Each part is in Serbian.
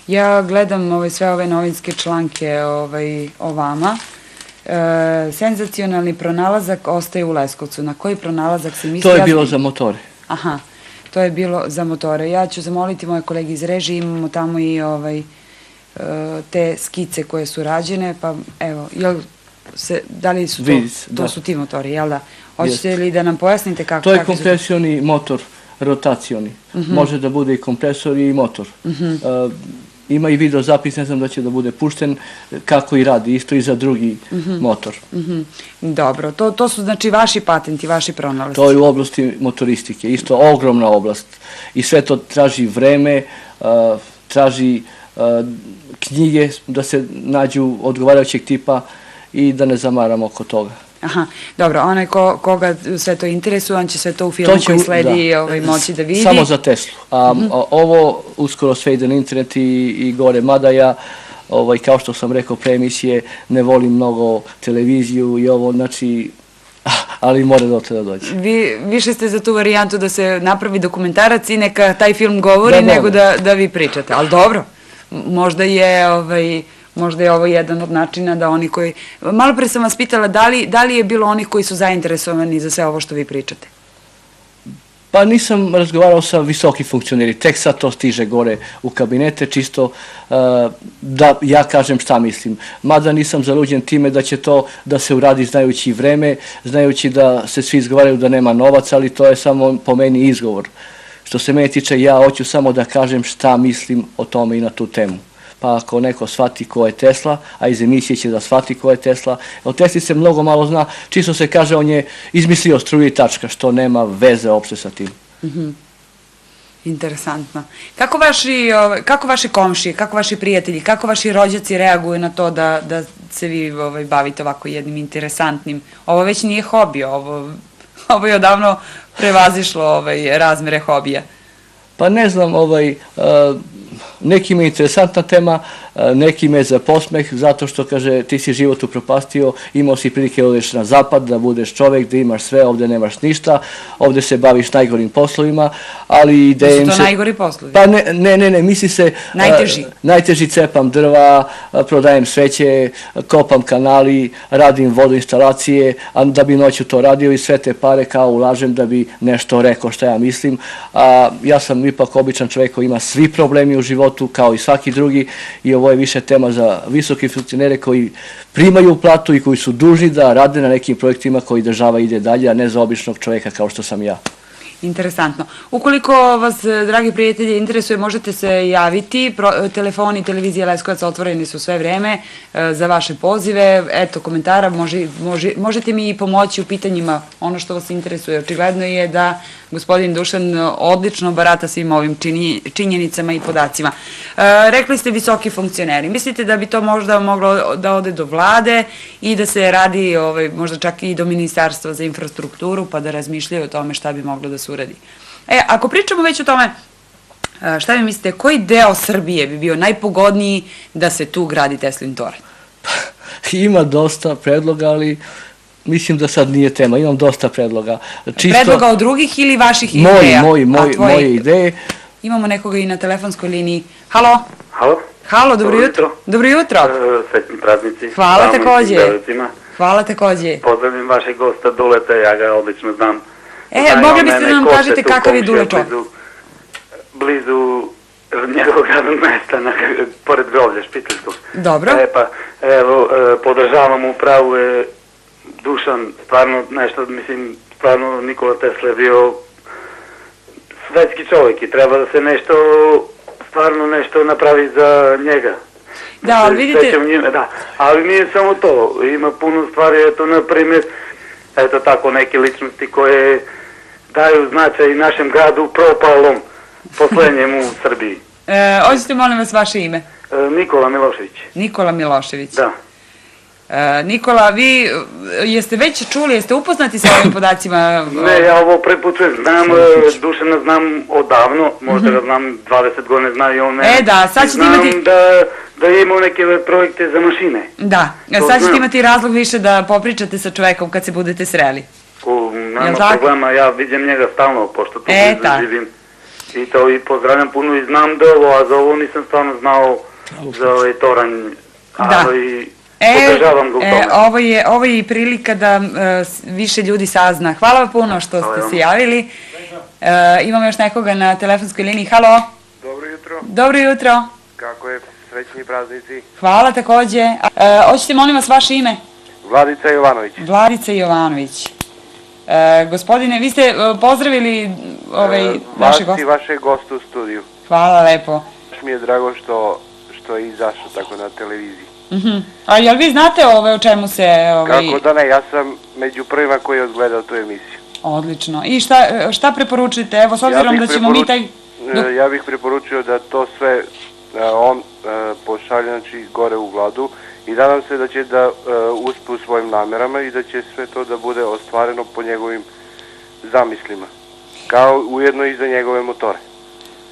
Ja gledam sve ove novinske članke o vama. Senzacionalni pronalazak ostaje u Leskovcu. Na koji pronalazak se misli? To je bilo za motore. Aha, to je bilo za motore. Ja ću zamoliti moje kolege iz režije, imamo tamo i te skice koje su rađene, pa evo, da li su to su ti motori, jel da? Hoćete li da nam pojasnite kako? To je kompresijoni motor, rotacioni. Može da bude i kompresor i motor. Ima i video zapis, ne znam da će da bude pušten, kako i radi, isto i za drugi motor. Dobro, to su znači vaši patenti, vaši pronalasci. To je u oblasti motoristike, isto ogromna oblast. I sve to traži vreme, traži knjige da se nađu odgovarajućeg tipa i da ne zamaramo oko toga. Aha, dobro, onaj koga sve to interesuje, on će sve to u filmu koji sledi moći da vidi. Samo za Teslu. A ovo uskoro sve ide na internet i gore, mada ja, kao što sam rekao pre emisije, ne volim mnogo televiziju i ovo, znači, ali mora do toga doći. Vi više ste za tu varijantu da se napravi dokumentarac i neka taj film govori nego da vi pričate, ali dobro, možda je ovo jedan od načina da oni koji... Malo pre sam vas pitala da li je bilo onih koji su zainteresovani za sve ovo što vi pričate? Pa nisam razgovarao sa visoki funkcioneri, tek sad to stiže gore u kabinete, čisto da ja kažem šta mislim. Mada nisam zaluđen time da će to da se uradi znajući vreme, znajući da se svi izgovaraju da nema novaca, ali to je samo po meni izgovor. Što se mene tiče, ja hoću samo da kažem šta mislim o tome i na tu temu. Pa ako neko shvati ko je Tesla, a iz emisije će da shvati ko je Tesla, o Tesli se mnogo malo zna, čisto se kaže on je izmislio struju i tačka, što nema veze uopšte sa tim. Interesantno. Kako vaši komšije, kako vaši prijatelji, kako vaši rođaci reaguju na to da se vi bavite ovako jednim interesantnim? Ovo već nije hobi, ovo je odavno prevazišlo razmere hobija. Pa ne znam, nekim je interesantna tema, nekim je za posmeh, zato što, kaže, ti si život upropastio, imao si prilike da odeš na zapad, da budeš čovek, da imaš sve, ovde nemaš ništa, ovde se baviš najgorim poslovima, ali idejem se... To su to najgori poslovi? Pa ne, misli se... Najteži? Najteži, cepam drva, prodajem sveće, kopam kanali, radim vodoinstalacije, a da bi noću to radio i sve te pare kao ulažem da bi nešto rekao šta ja mislim. Ja sam ipak običan čovek koji ima svi problemi u životu, kao i svaki drugi, i ovo je više tema za visoke funkcionere koji primaju platu i koji su dužni da rade na nekim projektima koji država ide dalje, a ne za običnog čoveka kao što sam ja. Interesantno. Ukoliko vas, dragi prijatelji, interesuje, možete se javiti. Telefoni Televizije Leskovac otvoreni su sve vreme za vaše pozive. Eto, komentara, možete mi i pomoći u pitanjima ono što vas interesuje. Očigledno je da gospodin Dušan odlično barata svim ovim činjenicama i podacima. Rekli ste visoki funkcioneri. Mislite da bi to možda moglo da ode do vlade i da se radi možda čak i do Ministarstva za infrastrukturu, pa da razmišljaju o tome šta bi moglo da se uradi? Ako pričamo već o tome, šta vi mislite, koji deo Srbije bi bio najpogodniji da se tu gradi Teslin toranj? Ima dosta predloga, ali mislim da sad nije tema. Imam dosta predloga. Predloga od drugih ili vaših ideja? Moje ideje. Imamo nekoga i na telefonskoj liniji. Halo? Halo, dobro jutro. Dobro jutro. Sretni praznici. Hvala takođe. Hvala takođe. Pozdravim vašeg gosta Duleta, ja ga odlično znam. Mogli biste da nam kažete kakav je Dule čovjek? Blizu njegovog radnog mesta, pored groblja Špiteljskog. Dobro. Evo, podržavam upravu, Dušan, stvarno nešto, mislim, stvarno Nikola Tesla je bio svetski čovjek i treba da se nešto, stvarno nešto napravi za njega. Da, ali vidite... Da, ali nije samo to, ima puno stvari, eto, na primjer, eto tako neke ličnosti koje daju značaj našem gradu propalom poslednjem u Srbiji. Hoćete, molim vas, vaše ime? Nikola Milošević. Nikola Milošević. Da. Nikola, vi jeste već čuli, jeste upoznati sa ovim podacima? Ne, ja ovo prepučujem, znam, Dušana znam odavno, možda ga znam 20 godina, zna i on mene. Da, sad ćete imati... Znam da je imao neke projekte za mašine. Da, sad ćete imati razlog više da popričate sa čovekom kad se budete sreli. Nema problema, ja vidim njega stalno, pošto tu živim. I to i pozdravljam puno i znam da ovo, a za ovo nisam stvarno znao za ovaj toranj, ali podržavam ga u tome. Ovo je i prilika da više ljudi sazna. Hvala vam puno što ste se javili. Imamo još nekoga na telefonskoj liniji. Halo? Dobro jutro. Dobro jutro. Kako je? Srećni praznici. Hvala takođe. Hoćete molim vas vaše ime? Vladica Jovanović. Vladica Jovanović. Gospodine, vi ste pozdravili naše goste. Vašeg gosta u studiju. Hvala lepo. Baš mi je drago što je izašao tako na televiziji. A jel vi znate o čemu se... Kako da ne, ja sam među prvima koji je odgledao tu emisiju. Odlično. I šta preporučujete? Evo, s obzirom da ćemo mi taj... Ja bih preporučio da to sve on pošalje, znači, gore u Vladu i nadam se da će da uspe u svojim namerama i da će sve to da bude ostvareno po njegovim zamislima, kao ujedno i za njegove motore.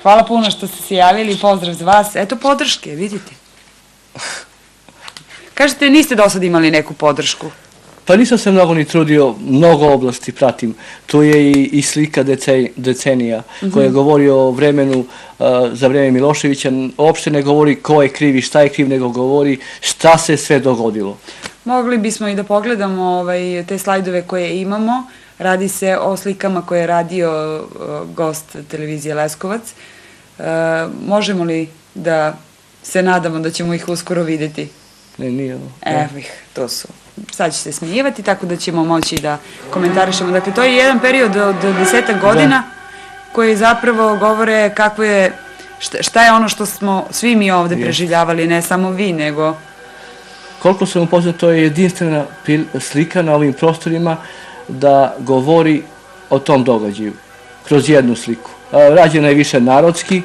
Hvala puno što ste se javili i pozdrav za vas. Eto podrške, vidite. Kažete, niste do sad imali neku podršku? Pa nisam se mnogo ni trudio, mnogo oblasti pratim. Tu je i slika decenija koja govori o vremenu za vreme Miloševića. Uopšte ne govori ko je kriv i šta je kriv, nego govori šta se sve dogodilo. Mogli bismo i da pogledamo te slajdove koje imamo. Radi se o slikama koje je radio gost televizije Leskovac. Možemo li da se nadamo da ćemo ih uskoro videti? Ne, nije ovo. Evo ih, to su. Sad će se smijevati, tako da ćemo moći da komentarišemo. Dakle, to je jedan period od 10 godina koji zapravo govore kako je, šta je ono što smo svi mi ovde preživljavali, ne samo vi, nego... Koliko sam upoznat, to je jedinstvena slika na ovim prostorima da govori o tom događaju, kroz jednu sliku. Rađena je više narodski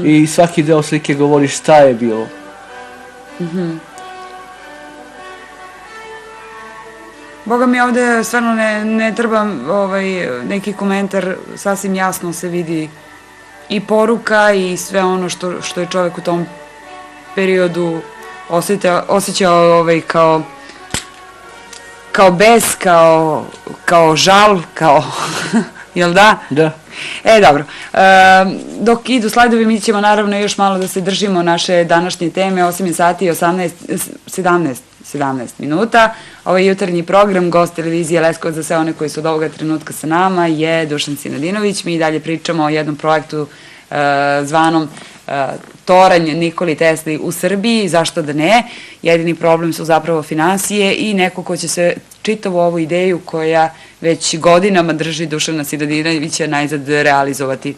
i svaki deo slike govori šta je bilo. Boga mi ovde stvarno ne treba neki komentar, sasvim jasno se vidi i poruka i sve ono što je čovek u tom periodu osjećao kao bes, kao žal, kao, jel da? Da. Dobro. Dok idu slajdovi, mi ćemo naravno još malo da se držimo naše današnje teme. 8 je sati i 17 minuta. Ovaj jutarnji program, gost televizije Leskovac za sve one koji su od ovoga trenutka sa nama, je Dušan Sinadinović. Mi dalje pričamo o jednom projektu zvanom Toranj Nikoli Tesli u Srbiji. Zašto da ne? Jedini problem su zapravo finansije i neko ko će se čitavu ovu ideju koja već godinama drži Dušana Sinadinovića najzad realizovati.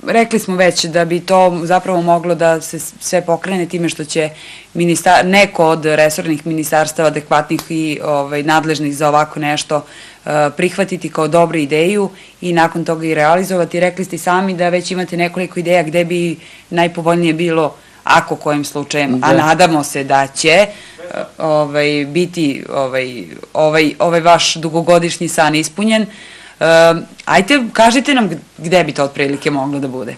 Rekli smo već da bi to zapravo moglo da se sve pokrene time što će neko od resornih ministarstava adekvatnih i nadležnih za ovako nešto prihvatiti kao dobru ideju i nakon toga i realizovati. Rekli ste sami da već imate nekoliko ideja gde bi najpovoljnije bilo, ako kojim slučajem, a nadamo se da će biti ovaj vaš dugogodišnji san ispunjen. Ajte, kažite nam gde bi to otprilike moglo da bude.